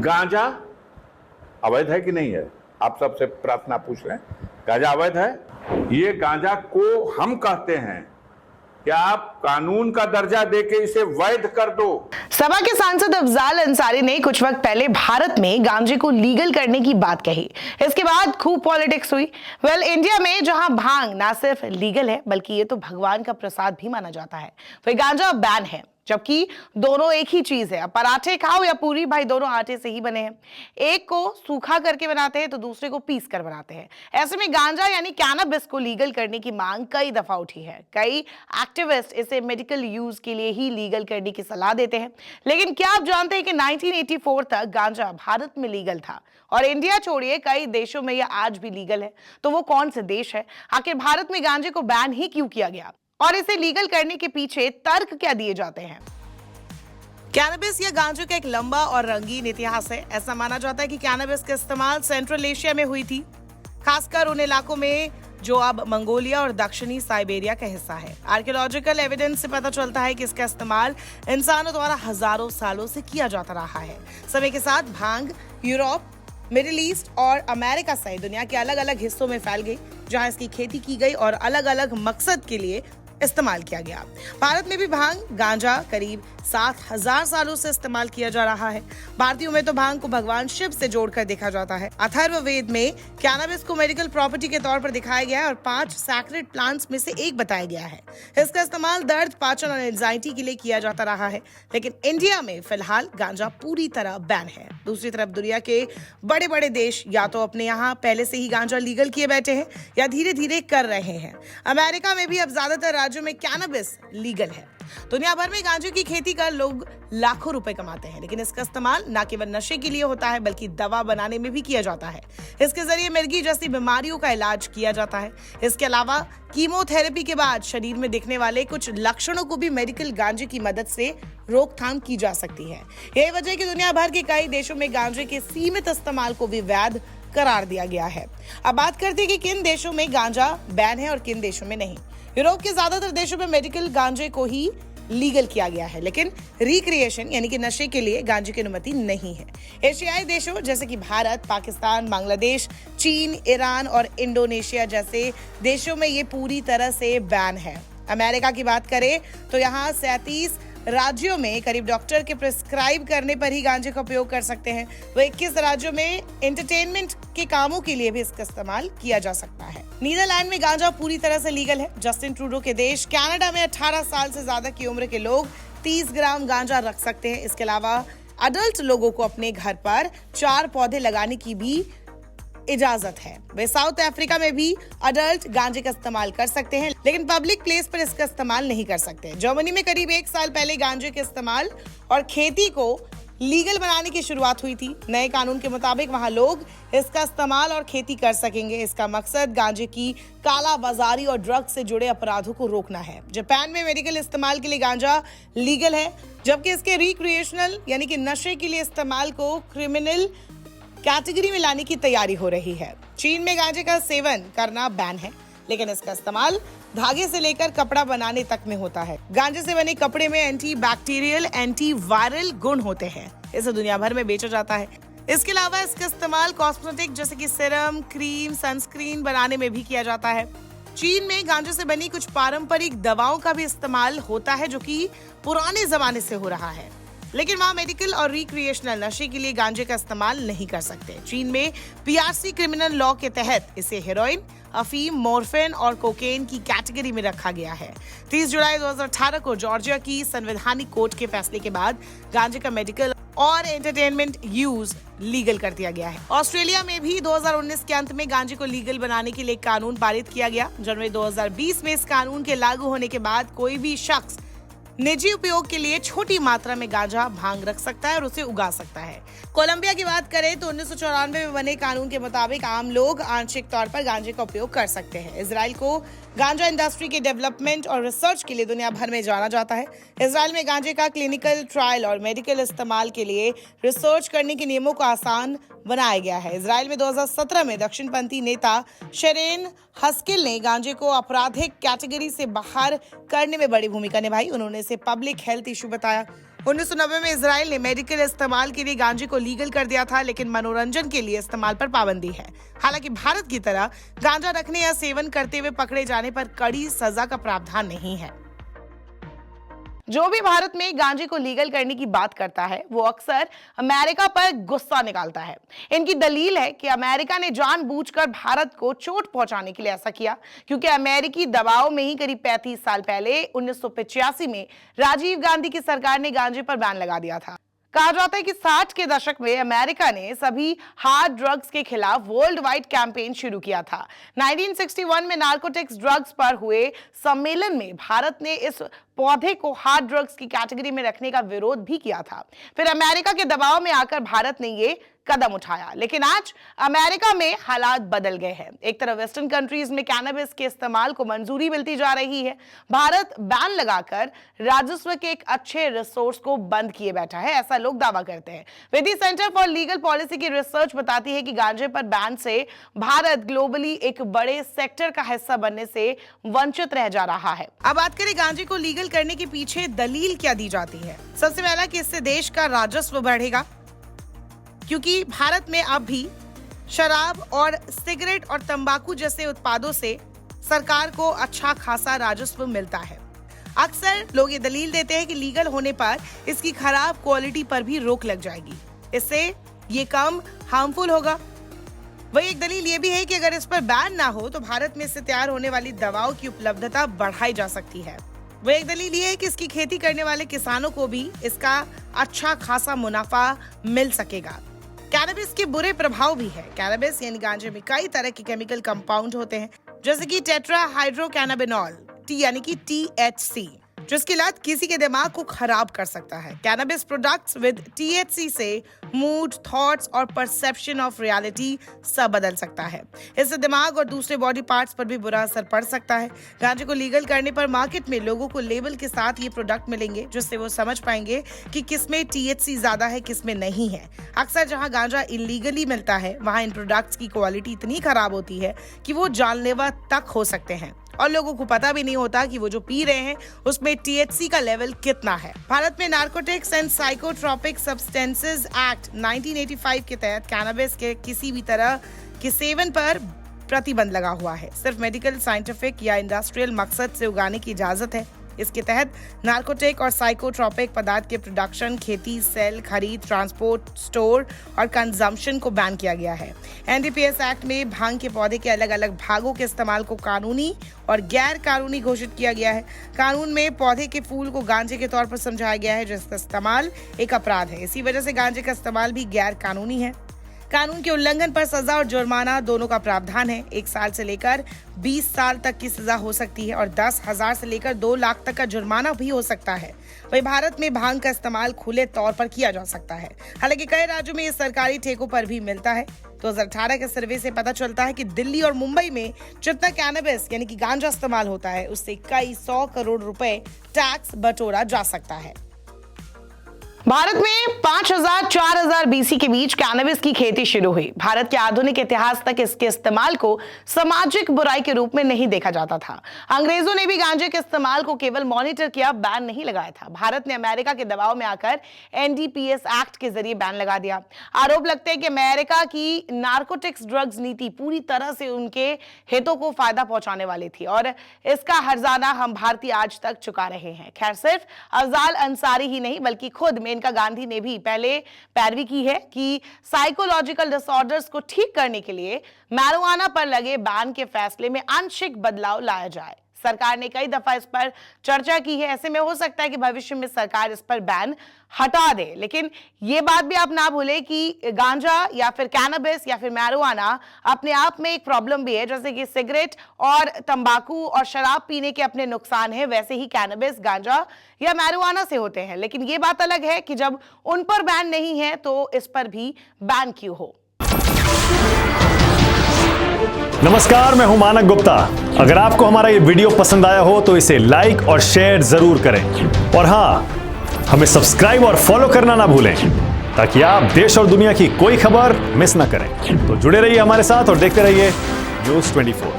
गांजा अवैध है कि नहीं है? आप सबसे प्रार्थना पूछ रहे हैं, गांजा अवैध है? ये गांजा को हम कहते हैं कि आप कानून का दर्जा देके इसे वैध कर दो। सपा के सांसद अफजाल अंसारी ने कुछ वक्त पहले भारत में गांजे को लीगल करने की बात कही। इसके बाद खूब पॉलिटिक्स हुई। इंडिया में जहां भांग ना सिर्फ लीगल है बल्कि ये तो भगवान का प्रसाद भी माना जाता है, वही गांजा बैन है, जबकि दोनों एक ही चीज है। अब पराठे खाओ या पूरी, भाई दोनों आटे से ही बने हैं। एक को सूखा करके बनाते हैं तो दूसरे को पीस कर बनाते हैं। ऐसे में गांजा यानी कैनबिस को लीगल करने की मांग कई दफा उठी है। कई एक्टिविस्ट इसे मेडिकल यूज के लिए ही लीगल करने की सलाह देते हैं। लेकिन क्या आप जानते हैं कि 1984 तक गांजा भारत में लीगल था और इंडिया छोड़िए कई देशों में यह आज भी लीगल है। तो वो कौन से देश है? आखिर भारत में गांजे को बैन ही क्यों किया गया और इसे लीगल करने के पीछे तर्क क्या दिए जाते हैं? कैनबिस या गांजे का एक लंबा और रंगीन इतिहास है। ऐसा माना जाता है कि कैनबिस का इस्तेमाल सेंट्रल एशिया में हुई थी, खासकर उन इलाकों में जो अब मंगोलिया और दक्षिणी साइबेरिया का हिस्सा है। आर्कियोलॉजिकल एविडेंस से पता चलता है कि इसका इस्तेमाल इंसानों द्वारा हजारों सालों से किया जाता रहा है। समय के साथ भांग यूरोप, मिडिल ईस्ट और अमेरिका सहित दुनिया के अलग अलग हिस्सों में फैल गई, जहां इसकी खेती की गई और अलग अलग मकसद के लिए इस्तेमाल किया गया। भारत में भी भांग गांजा करीब 7000 सालों से इस्तेमाल किया जा रहा है। भारतीयों में तो भांग को भगवान शिव से जोड़कर देखा जाता है। अथर्ववेद में कैनबिस को मेडिकल प्रॉपर्टी के तौर पर दिखाया गया है और 5 सैक्रेड प्लांट्स में से एक बताया गया है। इसका इस्तेमाल दर्द, पाचन और एंजाइटी के लिए किया जाता रहा है। लेकिन इंडिया में फिलहाल गांजा पूरी तरह बैन है। दूसरी तरफ दुनिया के बड़े बड़े देश या तो अपने यहाँ पहले से ही गांजा लीगल किए बैठे हैं या धीरे धीरे कर रहे हैं। अमेरिका में भी अब ज्यादातर राज्यों में कैनबिस लीगल है। दुनिया भर में गांजे की खेती कर लोग लाखों रुपए कमाते हैं, लेकिन इसका इस्तेमाल न केवल नशे के लिए होता है बल्कि दवा बनाने में भी किया जाता है। इसके जरिए मिर्गी जैसी बीमारियों का इलाज किया जाता है। इसके अलावा कीमोथेरेपी के बाद शरीर में दिखने वाले कुछ लक्षणों को भी मेडिकल गांजे की मदद से रोकथाम की जा सकती है। यही वजह है कि दुनिया भर के कई देशों में गांजे के सीमित इस्तेमाल को भी वैध करार दिया गया है। अब बात करते हैं कि किन देशों में गांजा बैन है और किन देशों में नहीं। यूरोप के ज्यादातर देशों में मेडिकल गांजे को ही लीगल किया गया है, लेकिन रिक्रिएशन यानी कि नशे के लिए गांजे की अनुमति नहीं है। एशियाई देशों जैसे कि भारत, पाकिस्तान, बांग्लादेश, चीन, ईरान और इंडोनेशिया जैसे देशों में ये पूरी तरह से बैन है। अमेरिका की बात करें तो यहाँ 37 राज्यों में करीब डॉक्टर के प्रिस्क्राइब करने पर ही गांजे का उपयोग कर सकते हैं। वो 21 राज्यों में एंटरटेनमेंट के कामों के लिए भी इसका इस्तेमाल किया जा सकता है। नीदरलैंड में गांजा पूरी तरह से लीगल है। जस्टिन ट्रूडो के देश कनाडा में 18 साल से ज्यादा की उम्र के लोग 30 ग्राम गांजा रख सकते हैं। इसके अलावा अडल्ट लोगों को अपने घर पर 4 पौधे लगाने की भी इजाजत है। वे साउथ अफ्रीका में भी अडल्ट गांजे का इस्तेमाल कर सकते हैं, लेकिन पब्लिक प्लेस पर इसका इस्तेमाल नहीं कर सकते। जर्मनी में करीब 1 साल पहले गांजे के इस्तेमाल और खेती को लीगल बनाने की शुरुआत हुई थी। नए कानून के मुताबिक वहां लोग इसका इस्तेमाल और खेती कर सकेंगे। इसका मकसद गांजे की काला बाजारी और ड्रग्स से जुड़े अपराधों को रोकना है। जापान में मेडिकल इस्तेमाल के लिए गांजा लीगल है, जबकि इसके रिक्रिएशनल यानी कि नशे के लिए इस्तेमाल को क्रिमिनल कैटेगरी में लाने की तैयारी हो रही है। चीन में गांजे का सेवन करना बैन है, लेकिन इसका इस्तेमाल धागे से लेकर कपड़ा बनाने तक में होता है। गांजे से बने कपड़े में एंटी बैक्टीरियल, एंटी वायरल गुण होते हैं। इसे दुनिया भर में बेचा जाता है। इसके अलावा इसका इस्तेमाल कॉस्मेटिक जैसे कि सीरम, क्रीम, सनस्क्रीन बनाने में भी किया जाता है। चीन में गांजे से बनी कुछ पारंपरिक दवाओं का भी इस्तेमाल होता है, जो कि पुराने जमाने से हो रहा है, लेकिन वहाँ मेडिकल और रिक्रिएशनल नशे के लिए गांजे का इस्तेमाल नहीं कर सकते। चीन में पीआरसी क्रिमिनल लॉ के तहत इसे हेरोइन, अफीम, मोर्फिन और कोकेन की कैटेगरी में रखा गया है। 30 जुलाई 2018 को जॉर्जिया की संवैधानिक कोर्ट के फैसले के बाद गांजे का मेडिकल और एंटरटेनमेंट यूज लीगल कर दिया गया है। ऑस्ट्रेलिया में भी 2019 के अंत में गांजे को लीगल बनाने के लिए कानून पारित किया गया। जनवरी 2020 में इस कानून के लागू होने के बाद कोई भी शख्स निजी उपयोग के लिए छोटी मात्रा में गांजा, भांग रख सकता है और उसे उगा सकता है। कोलंबिया की बात करें तो 1994 में बने कानून के मुताबिक आम लोग आंशिक तौर पर गांजे का उपयोग कर सकते हैं। इजराइल को गांजा इंडस्ट्री के डेवलपमेंट और रिसर्च के लिए दुनिया भर में जाना जाता है। इजराइल में गांजे का क्लिनिकल ट्रायल और मेडिकल इस्तेमाल के लिए रिसर्च करने के नियमों को आसान बनाया गया है। इजराइल में 2017 में दक्षिणपंथी नेता शेरेन हस्किल ने गांजे को आपराधिक कैटेगरी से बाहर करने में बड़ी भूमिका निभाई। उन्होंने इसे पब्लिक हेल्थ इशू बताया। 1990 में इजराइल ने मेडिकल इस्तेमाल के लिए गांजे को लीगल कर दिया था, लेकिन मनोरंजन के लिए इस्तेमाल पर पाबंदी है। हालांकि भारत की तरह गांजा रखने या सेवन करते हुए पकड़े जाने पर कड़ी सजा का प्रावधान नहीं है। जो भी भारत में गांजे को लीगल करने की बात करता है वो अक्सर अमेरिका पर गुस्सा निकालता है। इनकी दलील है कि अमेरिका ने जानबूझकर भारत को चोट पहुंचाने के लिए ऐसा किया, क्योंकि अमेरिकी दबाव में ही करीब 35 साल पहले 1985 में राजीव गांधी की सरकार ने गांजे पर बैन लगा दिया था। कहा जाता है कि 60 के दशक में अमेरिका ने सभी हार्ड ड्रग्स के खिलाफ वर्ल्ड वाइड कैंपेन शुरू किया था। 1961 में नार्कोटिक्स ड्रग्स पर हुए सम्मेलन में भारत ने इस पौधे को हार्ड ड्रग्स की कैटेगरी में रखने का विरोध भी किया था। फिर अमेरिका के दबाव में आकर भारत ने ये कदम उठाया, लेकिन आज अमेरिका में हालात बदल गए हैं। एक तरफ वेस्टर्न कंट्रीज में कैनबिस के इस्तेमाल को मंजूरी मिलती जा रही है, भारत बैन लगाकर राजस्व के एक अच्छे रिसोर्स को बंद किए बैठा है, ऐसा लोग दावा करते हैं। विधि सेंटर फॉर लीगल पॉलिसी की रिसर्च बताती है कि गांजे पर बैन से भारत ग्लोबली एक बड़े सेक्टर का हिस्सा बनने से वंचित रह जा रहा है। अब बात करें गांजे को लीगल करने के पीछे दलील क्या दी जाती है। सबसे पहला कि इससे देश का राजस्व बढ़ेगा, क्योंकि भारत में अब भी शराब और सिगरेट और तंबाकू जैसे उत्पादों से सरकार को अच्छा खासा राजस्व मिलता है। अक्सर लोग ये दलील देते हैं कि लीगल होने पर इसकी खराब क्वालिटी पर भी रोक लग जाएगी, इससे ये कम हार्मफुल होगा। वही एक दलील ये भी है कि अगर इस पर बैन ना हो तो भारत में इससे तैयार होने वाली दवाओं की उपलब्धता बढ़ाई जा सकती है। वह एक दलील ये है कि इसकी खेती करने वाले किसानों को भी इसका अच्छा खासा मुनाफा मिल सकेगा। कैनबिस के बुरे प्रभाव भी है। कैनबिस यानी गांजे में कई तरह के केमिकल कंपाउंड होते हैं, जैसे कि टेट्राहाइड्रोकैनाबिनॉल यानी कि THC, जिसकी लत किसी के दिमाग को खराब कर सकता है। कैनबिस प्रोडक्ट्स विद THC से मूड, थॉट्स और परसेप्शन ऑफ रियलिटी सब बदल सकता है। इससे दिमाग और दूसरे बॉडी पार्ट्स पर भी बुरा असर पड़ सकता है। गांजे को लीगल करने पर मार्केट में लोगों को लेबल के साथ ये प्रोडक्ट मिलेंगे, जिससे वो समझ पाएंगे कि किसमें THC ज्यादा है, किसमें नहीं है। अक्सर जहां गांजा इलीगली मिलता है वहां इन प्रोडक्ट्स की क्वालिटी इतनी खराब होती है कि वो जानलेवा तक हो सकते हैं और लोगों को पता भी नहीं होता कि वो जो पी रहे हैं उसमें THC का लेवल कितना है। भारत में narcotics and psychotropic substances act 1985 के तहत कैनबिस के किसी भी तरह के सेवन पर प्रतिबंध लगा हुआ है। सिर्फ मेडिकल, साइंटिफिक या इंडस्ट्रियल मकसद से उगाने की इजाजत है। इसके तहत नार्कोटिक और साइकोट्रोपिक पदार्थ के प्रोडक्शन, खेती, सेल, खरीद, ट्रांसपोर्ट, स्टोर और कंजम्पशन को बैन किया गया है। NDPS एक्ट में भांग के पौधे के अलग अलग भागों के इस्तेमाल को कानूनी और गैर कानूनी घोषित किया गया है। कानून में पौधे के फूल को गांजे के तौर पर समझाया गया है, जिसका इस्तेमाल एक अपराध है। इसी वजह से गांजे का इस्तेमाल भी गैर कानूनी है। कानून के उल्लंघन पर सजा और जुर्माना दोनों का प्रावधान है। 1 साल से लेकर 20 साल तक की सजा हो सकती है और 10,000 से लेकर 2 लाख तक का जुर्माना भी हो सकता है। वहीं भारत में भांग का इस्तेमाल खुले तौर पर किया जा सकता है। हालांकि कई राज्यों में ये सरकारी ठेकों पर भी मिलता है। 2018 के सर्वे से पता चलता है कि दिल्ली और मुंबई में जितना कैनबिस यानी कि गांजा इस्तेमाल होता है, उससे कई 100 करोड़ रुपए टैक्स बटोरा जा सकता है। भारत में 5000-4000 BC के बीच कैनबिस की खेती शुरू हुई। भारत के आधुनिक इतिहास तक इसके इस्तेमाल को सामाजिक बुराई के रूप में नहीं देखा जाता था। अंग्रेजों ने भी गांजे के इस्तेमाल को केवल मॉनिटर किया, बैन नहीं लगाया था। भारत ने अमेरिका के दबाव में आकर NDPS एक्ट के जरिए बैन लगा दिया। आरोप लगते हैं कि अमेरिका की नार्कोटिक्स ड्रग्स नीति पूरी तरह से उनके हितों को फायदा पहुंचाने वाली थी और इसका हर्जाना हम भारतीय आज तक चुका रहे हैं। खैर, सिर्फ अफजाल अंसारी ही नहीं बल्कि खुद मेनका गांधी ने भी पहले पैरवी की है कि साइकोलॉजिकल डिसऑर्डर्स को ठीक करने के लिए मैरिजुआना पर लगे बैन के फैसले में आंशिक बदलाव लाया जाए। सरकार ने कई दफा इस पर चर्चा की है। ऐसे में हो सकता है कि भविष्य में सरकार इस पर बैन हटा दे, लेकिन ये बात भी आप ना भूलें कि गांजा या फिर कैनबिस या फिर मैरिजुआना अपने आप में एक प्रॉब्लम भी है। जैसे कि सिगरेट और तंबाकू और शराब पीने के अपने नुकसान है, वैसे ही कैनबिस, गांजा या मैरिजुआना से होते हैं। लेकिन ये बात अलग है कि जब उन पर बैन नहीं है तो इस पर भी बैन क्यों हो। नमस्कार, मैं हूं मानक गुप्ता। अगर आपको हमारा ये वीडियो पसंद आया हो तो इसे लाइक और शेयर जरूर करें और हाँ, हमें सब्सक्राइब और फॉलो करना ना भूलें ताकि आप देश और दुनिया की कोई खबर मिस ना करें। तो जुड़े रहिए हमारे साथ और देखते रहिए News 24।